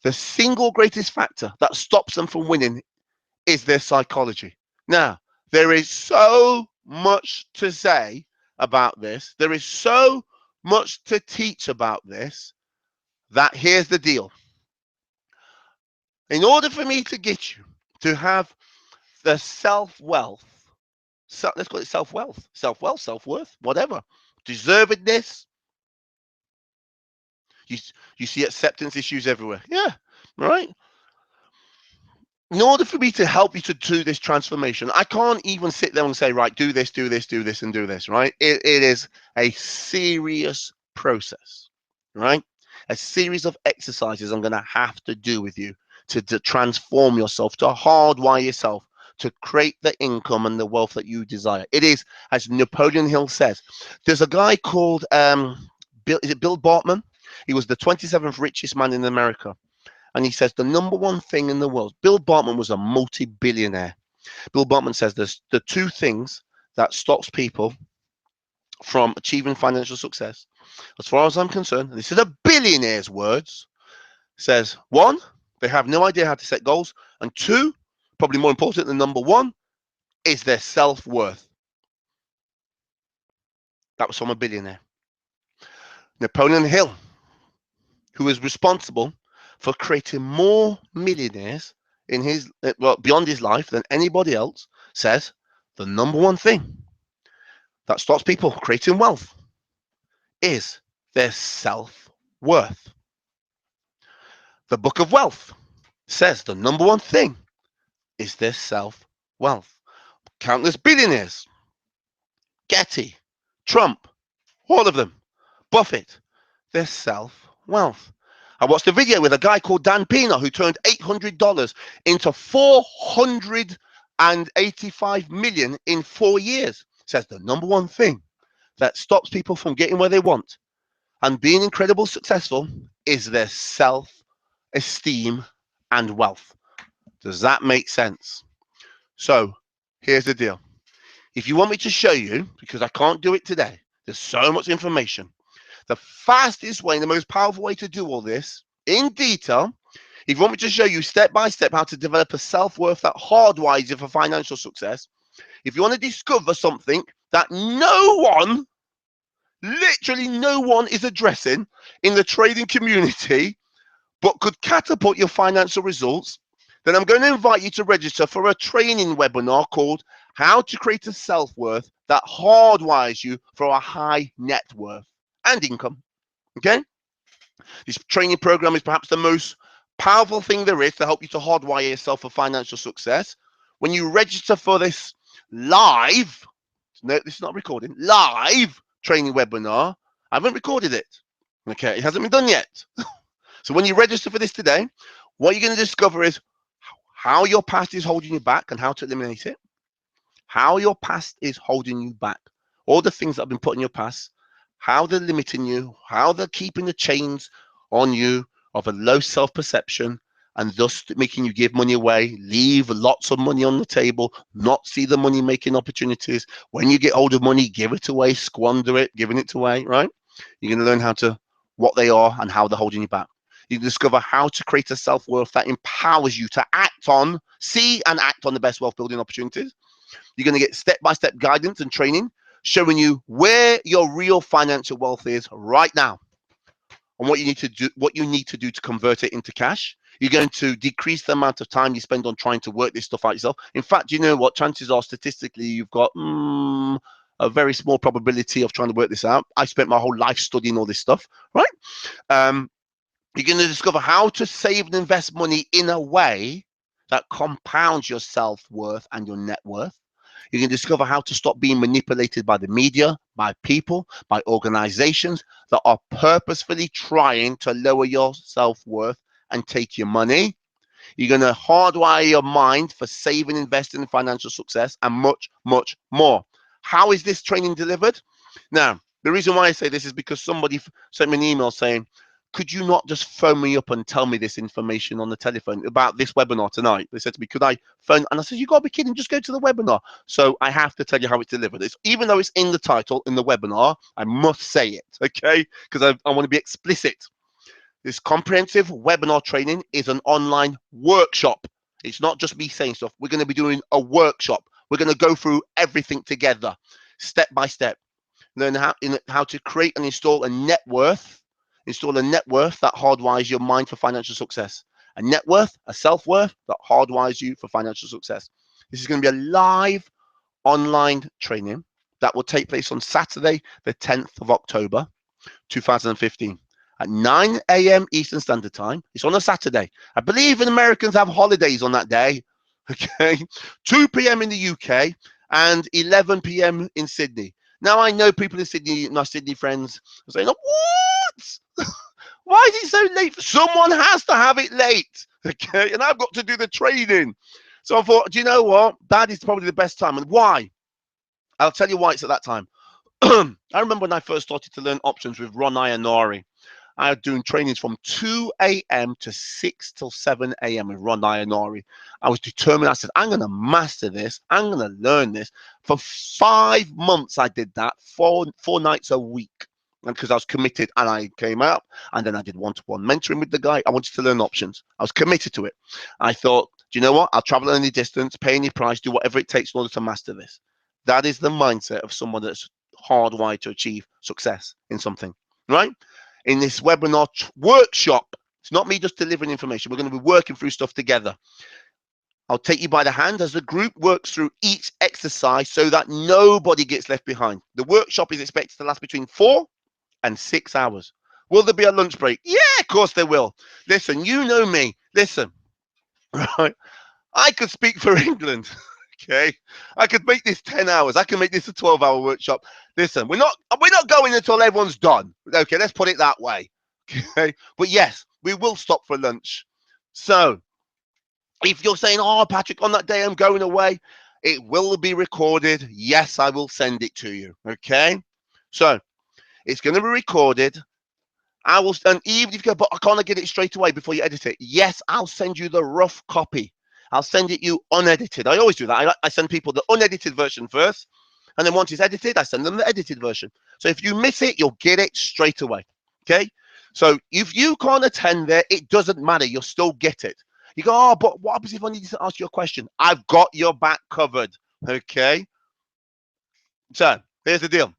The single greatest factor that stops them from winning is their psychology. Now, there is so much to say about this. There is so much to teach about this that here's the deal. In order for me to get you to have the self-wealth, let's call it self-wealth, self-worth, whatever, deservedness, you, you see acceptance issues everywhere. Yeah, right? In order for me to help you to do this transformation, I can't even sit there and say, right, do this, do this, do this, and do this, right? It is a serious process, right? A series of exercises I'm going to have to do with you to transform yourself, to hardwire yourself, to create the income and the wealth that you desire. It is, as Napoleon Hill says, there's a guy called, is it Bill Bartman? He was the 27th richest man in America. And he says the number one thing in the world, Bill Bartman was a multi-billionaire. Bill Bartman says there's the two things that stops people from achieving financial success. As far as I'm concerned, this is a billionaire's words, says one, they have no idea how to set goals. And two, probably more important than number one, is their self-worth. That was from a billionaire. Napoleon Hill, who is responsible for creating more millionaires in his beyond his life than anybody else, says the number one thing that stops people creating wealth is their self-worth. The Book of Wealth says the number one thing is their self-wealth. Countless billionaires, Getty, Trump, all of them, Buffett, their self-wealth. I watched a video with a guy called Dan Pena who turned $800 into $485 million in 4 years. Says the number one thing that stops people from getting where they want and being incredibly successful is their self-esteem and wealth. Does that make sense? So here's the deal. If you want me to show you, because I can't do it today, there's so much information. The fastest way and the most powerful way to do all this in detail, if you want me to show you step by step how to develop a self-worth that hardwires you for financial success, if you want to discover something that no one, literally no one is addressing in the trading community, but could catapult your financial results, then I'm going to invite you to register for a training webinar called How to Create a Self-Worth That Hardwires You for a High Net Worth and Income. Okay? This training program is perhaps the most powerful thing there is to help you to hardwire yourself for financial success. When you register for this live, no, this is not recording, live training webinar, I haven't recorded it. Okay, it hasn't been done yet. So when you register for this today, what you're going to discover is how your past is holding you back and how to eliminate it. How your past is holding you back. All the things that have been put in your past, how they're limiting you, how they're keeping the chains on you of a low self-perception and thus making you give money away, leave lots of money on the table, not see the money-making opportunities. When you get hold of money, give it away, squander it, giving it away, right? You're going to learn what they are and how they're holding you back. You discover how to create a self-worth that empowers you to act on, see and act on the best wealth building opportunities. You're going to get step-by-step guidance and training showing you where your real financial wealth is right now. on what you need to do to convert it into cash. You're going to decrease the amount of time you spend on trying to work this stuff out yourself. In fact, you know what? Chances are, statistically, you've got a very small probability of trying to work this out. I spent my whole life studying all this stuff, right? You're going to discover how to save and invest money in a way that compounds your self-worth and your net worth. You can discover how to stop being manipulated by the media, by people, by organizations that are purposefully trying to lower your self-worth and take your money. You're going to hardwire your mind for saving, investing, and financial success, and much, much more. How is this training delivered? Now, the reason why I say this is because somebody sent me an email saying, could you not just phone me up and tell me this information on the telephone about this webinar tonight? They said to me, could I phone? And I said, you got to be kidding, just go to the webinar. So I have to tell you how it's delivered. Even though it's in the title, in the webinar, I must say it, okay? Because I want to be explicit. This comprehensive webinar training is an online workshop. It's not just me saying stuff. We're going to be doing a workshop. We're going to go through everything together, step by step. Learn how to create and install a net worth. Install a net worth that hardwires your mind for financial success. A net worth, a self-worth that hardwires you for financial success. This is going to be a live online training that will take place on Saturday, the 10th of October, 2015. At 9 a.m. Eastern Standard Time. It's on a Saturday. I believe Americans have holidays on that day. Okay. 2 p.m. in the UK and 11 p.m. in Sydney. Now, I know people in Sydney, my Sydney friends, are saying, what? Why is it so late? Someone has to have it late. Okay. And I've got to do the training. So I thought, do you know what? That is probably the best time. And why? I'll tell you why it's at that time. I remember when I first started to learn options with Ron Iannari. I was doing trainings from 2 a.m. to 6 till 7 a.m. with Ron Iannari. I was determined. I said, I'm going to master this. I'm going to learn this. For 5 months, I did that, four nights a week. And because I was committed, and I came out, and then I did one-to-one mentoring with the guy. I wanted to learn options. I was committed to it. I thought, do you know what? I'll travel any distance, pay any price, do whatever it takes in order to master this. That is the mindset of someone that's hardwired to achieve success in something, right? In this webinar workshop, it's not me just delivering information. We're going to be working through stuff together. I'll take you by the hand as the group works through each exercise so that nobody gets left behind. The workshop is expected to last between 4 and 6 hours. Will there be a lunch break? Yeah, of course there will. Listen, you know me. Listen, right? I could speak for England. Okay, I could make this 10 hours. I can make this a 12-hour workshop. Listen, we're not going until everyone's done. Okay, let's put it that way. Okay, but yes, we will stop for lunch. So if you're saying, oh, Patrick, on that day I'm going away, it will be recorded. Yes, I will send it to you. Okay, so it's going to be recorded. I will, and even if you go, but I can't get it straight away before you edit it. Yes, I'll send you the rough copy. I'll send it you unedited. I always do that. I send people the unedited version first, and then once it's edited, I send them the edited version. So if you miss it, you'll get it straight away. Okay? So if you can't attend there, it doesn't matter. You'll still get it. You go, oh, but what happens if I need to ask you a question? I've got your back covered. Okay? So here's the deal.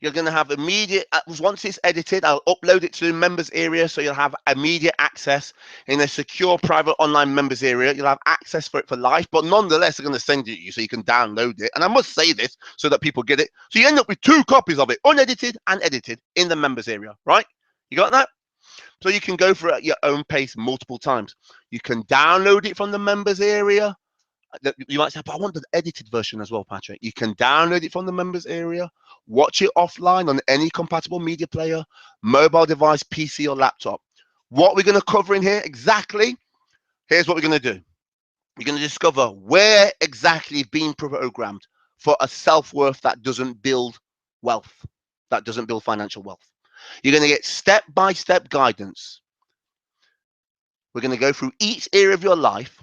You're going to have immediate, once it's edited, I'll upload it to the members area, so you'll have immediate access in a secure private online members area. You'll have access for it for life, but nonetheless, they're going to send it to you so you can download it. And I must say this so that people get it. So you end up with 2 copies of it, unedited and edited, in the members area, right? You got that? So you can go for it at your own pace multiple times. You can download it from the members area. You might say, but I want the edited version as well, Patrick. You can download it from the members area, watch it offline on any compatible media player, mobile device, PC, or laptop. What we're going to cover in here exactly, here's what we're going to do. You're going to discover where exactly you've been programmed for a self-worth that doesn't build wealth, that doesn't build financial wealth. You're going to get step-by-step guidance. We're going to go through each area of your life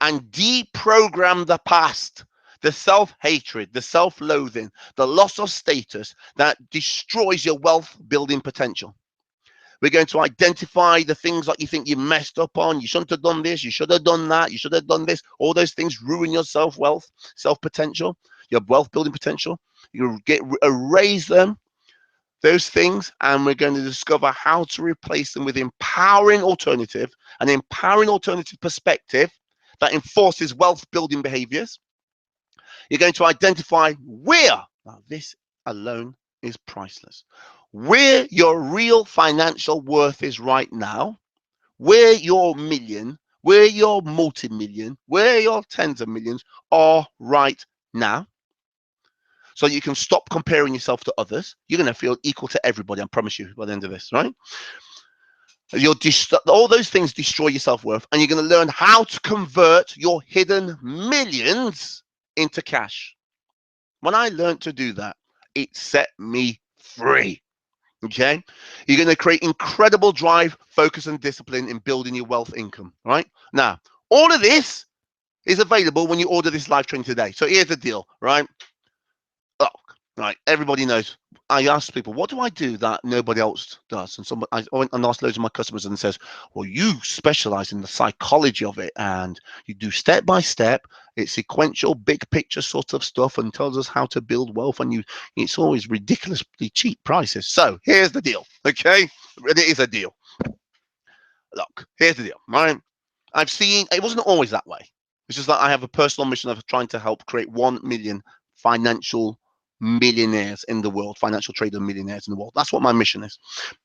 and deprogram the past, the self-hatred, the self-loathing, the loss of status that destroys your wealth building potential. We're going to identify the things that you think you messed up on. You shouldn't have done this. You should have done that. You should have done this. All those things ruin your self-wealth, self-potential, your wealth building potential. You erase them. those things, and we're going to discover how to replace them with empowering alternative, an empowering alternative perspective that enforces wealth building behaviors. You're going to identify where, now this alone is priceless, where your real financial worth is right now, where your million, where your multi-million, where your tens of millions are right now. So you can stop comparing yourself to others. You're going to feel equal to everybody, I promise you, by the end of this, right? All those things destroy your self-worth, and you're going to learn how to convert your hidden millions into cash. When I learned to do that, it set me free. Okay, you're going to create incredible drive, focus, and discipline in building your wealth income. Right now, all of this is available when you order this live training today. So here's the deal, right? Oh, right. Everybody knows. I ask people, what do I do that nobody else does? And I went and asked loads of my customers, and it says, well, you specialize in the psychology of it, and you do step by step. It's sequential, big picture sort of stuff, and tells us how to build wealth. And it's always ridiculously cheap prices. So here's the deal, okay? It is a deal. Look, here's the deal, right? I've seen it wasn't always that way. It's just that I have a personal mission of trying to help create 1 million financial millionaires in the world, financial trader millionaires in the world. That's what my mission is.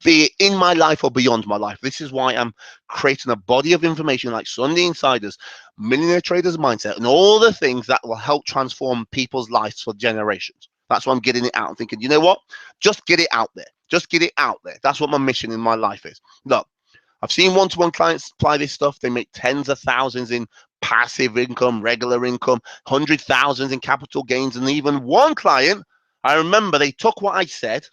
Be it in my life or beyond my life. This is why I'm creating a body of information like Sunday Insiders, Millionaire Traders Mindset, and all the things that will help transform people's lives for generations. That's why I'm getting it out and thinking, you know what? Just get it out there. Just get it out there. That's what my mission in my life is. Look, I've seen one-to-one clients apply this stuff. They make tens of thousands in passive income, regular income, 100,000s in capital gains. And even one client, I remember they took what I said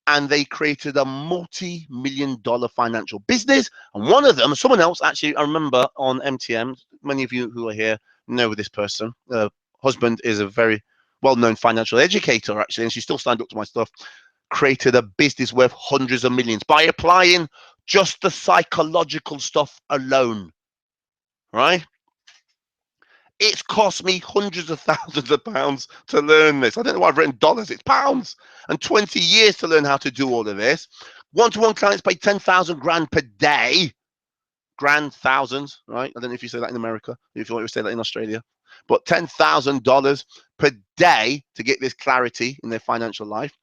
and they created a multi-million-dollar financial business. And one of them, someone else, actually, I remember on MTM, many of you who are here know this person. Husband is a very well-known financial educator, actually, and she still signed up to my stuff. Created a business worth hundreds of millions by applying just the psychological stuff alone, right? It's cost me hundreds of thousands of pounds to learn this. I don't know why I've written dollars, it's pounds. And 20 years to learn how to do all of this. One-to-one clients pay 10,000 grand per day. Grand thousands, right? I don't know if you say that in America, if you want to say that in Australia. But $10,000 per day to get this clarity in their financial life.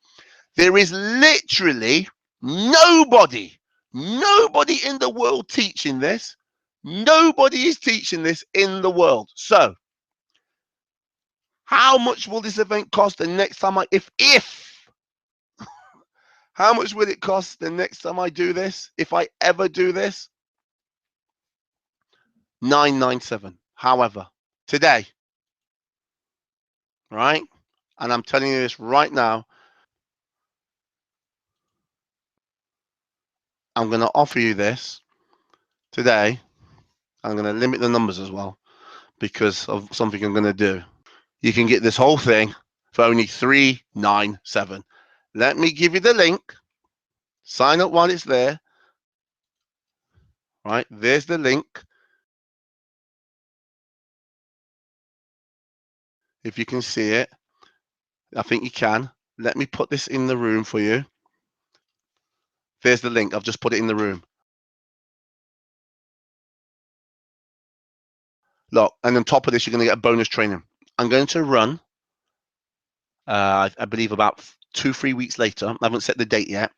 There is literally nobody in the world teaching this. Nobody is teaching this in the world. So how much will this event cost the next time how much will it cost the next time I do this? If I ever do this? $997. However, today, right? And I'm telling you this right now, I'm going to offer you this today. I'm going to limit the numbers as well because of something I'm going to do. You can get this whole thing for only $397. Let me give you the link. Sign up while it's there. Right, there's the link. If you can see it, I think you can. Let me put this in the room for you. There's the link. I've just put it in the room. Look, and on top of this, you're going to get a bonus training. I'm going to run, I believe about 2-3 weeks later, I haven't set the date yet,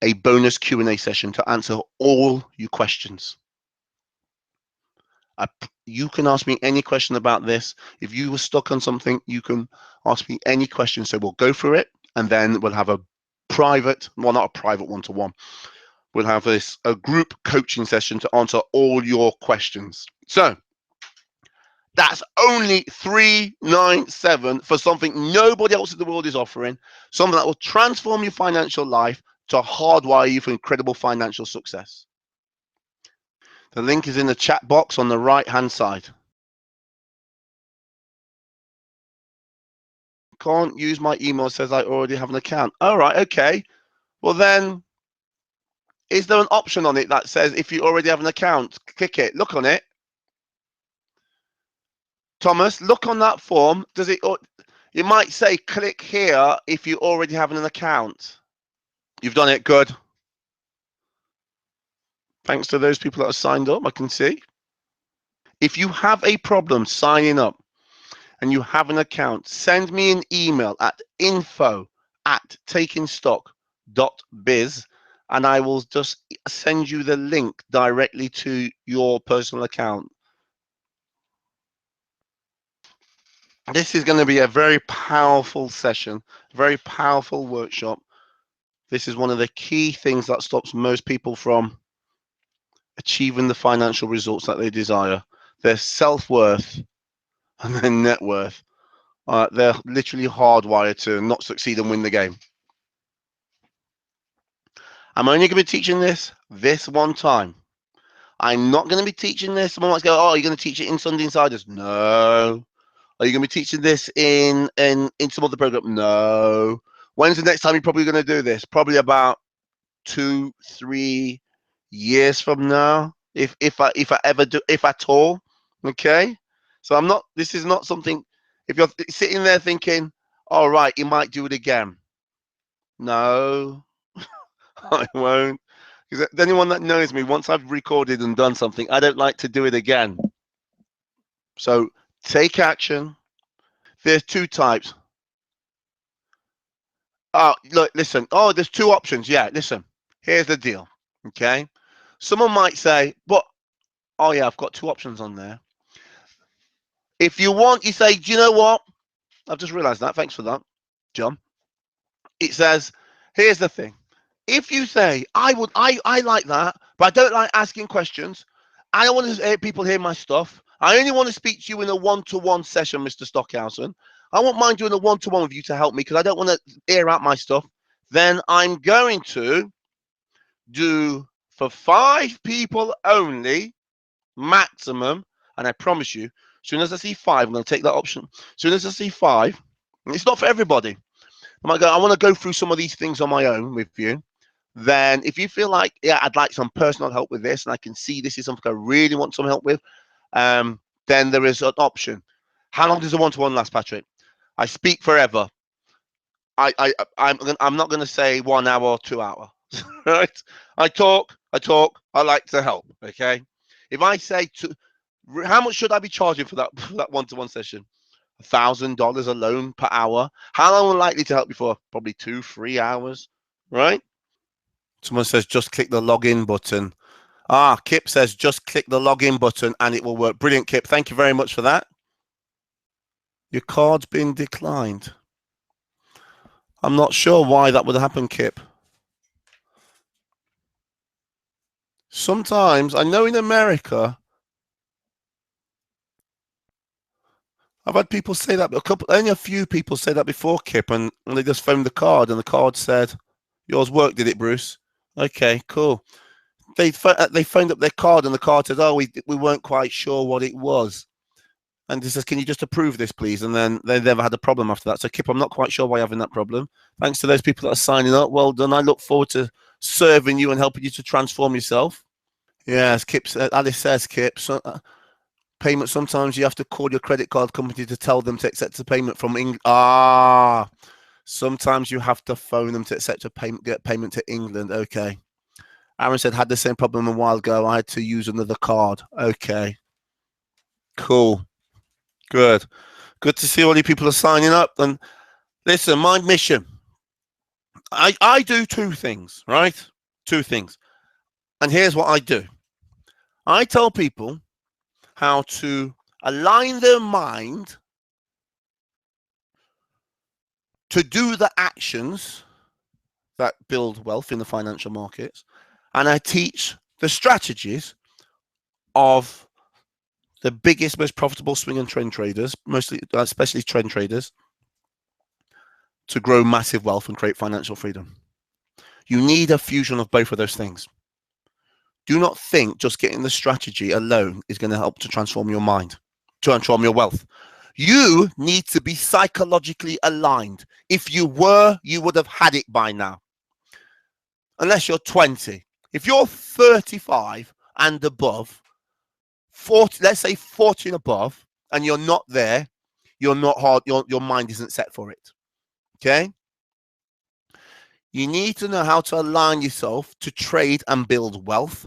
a bonus Q&A session to answer all your questions. You can ask me any question about this. If you were stuck on something, you can ask me any question. So we'll go through it, and then we'll have a private, well, not a private one-to-one. We'll have a group coaching session to answer all your questions. So that's only $397 for something nobody else in the world is offering, something that will transform your financial life to hardwire you for incredible financial success. The link is in the chat box on the right-hand side. Can't use my email, says I already have an account. All right, okay. Well then, is there an option on it that says if you already have an account, click it, look on it. Thomas, look on that form. Does it? It might say click here if you already have an account. You've done it. Good. Thanks to those people that are signed up, I can see. If you have a problem signing up and you have an account, send me an email at info@takingstock.biz and I will just send you the link directly to your personal account. This is going to be a very powerful session, very powerful workshop. This is one of the key things that stops most people from achieving the financial results that they desire. Their self-worth and their net worth. They're literally hardwired to not succeed and win the game. I'm only going to be teaching this one time. I'm not going to be teaching this. Someone might go, oh, you're going to teach it in Sunday Insiders? No. Are you going to be teaching this in some other program? No. When's the next time you're probably going to do this? Probably about 2-3 years from now, if I ever do, if at all. Okay. So I'm not. This is not something. If you're sitting there thinking, all right, you might do it again. No, I won't. Because anyone that knows me, once I've recorded and done something, I don't like to do it again. So take action. There's two types. Oh, look, listen. Oh, there's two options. Yeah, listen. Here's the deal. Okay. Someone might say, but, oh yeah, I've got two options on there. If you want, you say, do you know what? I've just realized that. Thanks for that, John. It says, here's the thing. If you say, I like that, but I don't like asking questions. I don't want to hear people hear my stuff. I only want to speak to you in a one-to-one session, Mr. Stockhausen. I won't mind doing a one-to-one with you to help me because I don't want to air out my stuff. Then I'm going to do for 5 people only, maximum. And I promise you, as soon as I see 5, I'm going to take that option. As soon as I see 5, it's not for everybody. I might go, I want to go through some of these things on my own with you. Then if you feel like, yeah, I'd like some personal help with this and I can see this is something I really want some help with, then there is an option. How long does a one-to-one last, Patrick? I speak forever. I'm not going to say 1 hour or 2 hours, right? I talk. I like to help. Okay. If I say how much should I be charging for that one-to-one session? $1,000 alone per hour. How long am I likely to help you for? Probably 2-3 hours, right? Someone says just click the login button. Kip says just click the login button and it will work. Brilliant, Kip. Thank you very much for that. Your card's been declined. I'm not sure why that would happen, Kip. Sometimes, I know in America, I've had people say that, only a few people say that before, Kip, and they just phoned the card and the card said, yours worked, did it, Bruce? Okay, cool. They phoned up their card and the card says, oh, we weren't quite sure what it was. And he says, can you just approve this, please? And then they never had a problem after that. So, Kip, I'm not quite sure why you're having that problem. Thanks to those people that are signing up. Well done. I look forward to serving you and helping you to transform yourself. Yes, Kip. Alice says, Kip, payment, sometimes you have to call your credit card company to tell them to accept a payment from England. Sometimes you have to phone them to accept a payment, get payment to England. Okay. Aaron said, had the same problem a while ago. I had to use another card. Okay. Cool. Good. Good to see all you people are signing up. And listen, my mission, I do 2 things, right? 2 things. And here's what I do. I tell people how to align their mind to do the actions that build wealth in the financial markets. And I teach the strategies of the biggest, most profitable swing and trend traders, especially trend traders, to grow massive wealth and create financial freedom. You need a fusion of both of those things. Do not think just getting the strategy alone is going to help to transform your mind, to transform your wealth. You need to be psychologically aligned. If you were, you would have had it by now. Unless you're 20. If you're 35 and above, 40, let's say 40 and above, and you're not there, you're not hard, your mind isn't set for it. Okay? You need to know how to align yourself to trade and build wealth.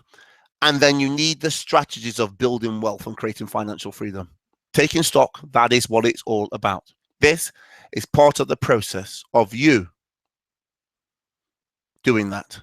And then you need the strategies of building wealth and creating financial freedom. Taking stock, that is what it's all about. This is part of the process of you doing that.